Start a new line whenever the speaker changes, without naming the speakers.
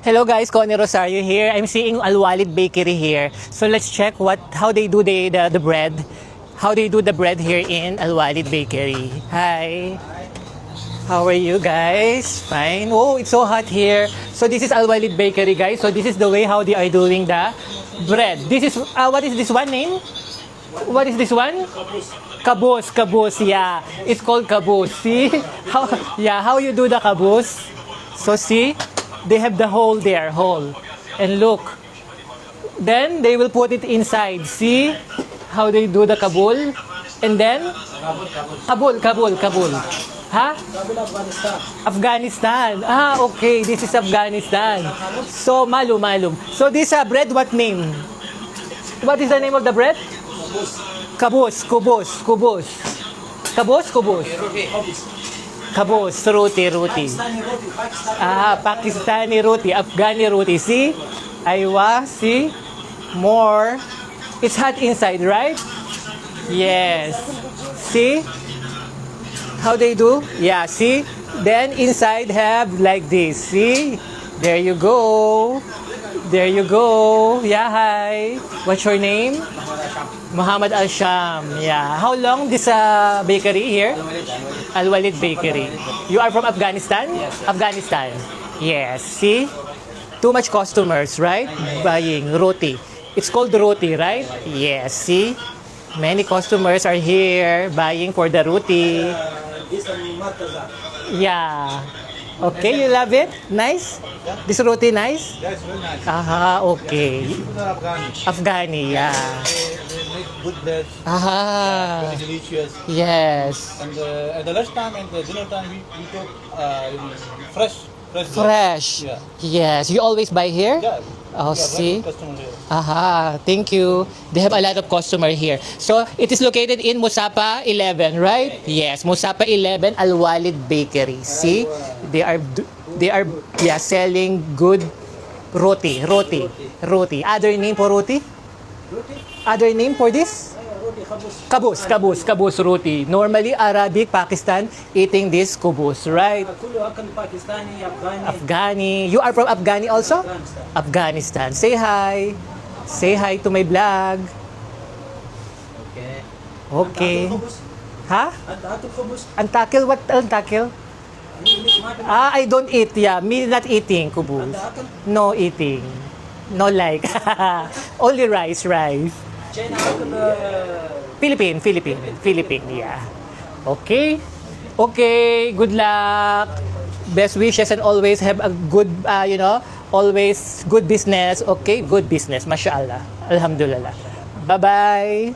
Hello guys, Connie Rosario here. I'm seeing Al Walid Bakery here. So let's check how they do the bread. How they do the bread here in Al Walid Bakery. Hi. How are you guys? Fine. Oh, it's so hot here. So this is Al Walid Bakery, guys. So this is the way how they are doing the bread. This is what is this one name? What is this one? Kabus, kabus. Yeah, it's called kabus. See how you do the kabus? So see, they have the hole there, and look. Then they will put it inside. See how they do the kabul, and then kabul. Huh? Afghanistan. Ah, okay. This is Afghanistan. So malum. So this bread, what name? What is the name of the bread? Kabus. Kabus, roti. Ah, Pakistani roti, Afghani roti. See? Aywa, see? More. It's hot inside, right? Yes. See? How they do? Yeah, see? Then inside have like this. See? There you go. Yeah, hi. What's your name? Muhammad Al-Sham. Yeah. How long this bakery here? Al Walid Bakery. You are from Afghanistan?
Yes.
Afghanistan. Yes. See? Too much customers, right? Buying roti. It's called roti, right? Yes. See? Many customers are here buying for the roti. Yeah. Okay, you love it? Nice? This roti nice?
That's very nice.
Aha, okay.
People are
Afghani,
Afghani.
yeah.
They make good bread.
Aha.
Very delicious.
Yes.
And at the lunch time and the dinner time, we cook fresh bread.
Fresh.
Yeah.
Yes. You always buy here?
Yeah.
Oh,
Yeah,
see?
very good customer here.
Aha, thank you. They have a lot of customer here. So, it is located in Musapa 11, right? Yes, Musapa 11 Al Walid Bakery. See? They are selling good roti. Other name for roti? Other name for this? Kabus roti. Normally Arabic Pakistan eating this kubus, right? Afghani. You are from Afghani also? Afghanistan. Say hi. Say hi to my vlog. Okay. Ha? Antakil? What antakil? I don't eat. Yeah, me not eating kubus. No eating. No like. Only rice. Philippine. Yeah. Okay. Good luck. Best wishes and always have a good, always good business. Okay, good business. Mashallah. Alhamdulillah. Bye-bye.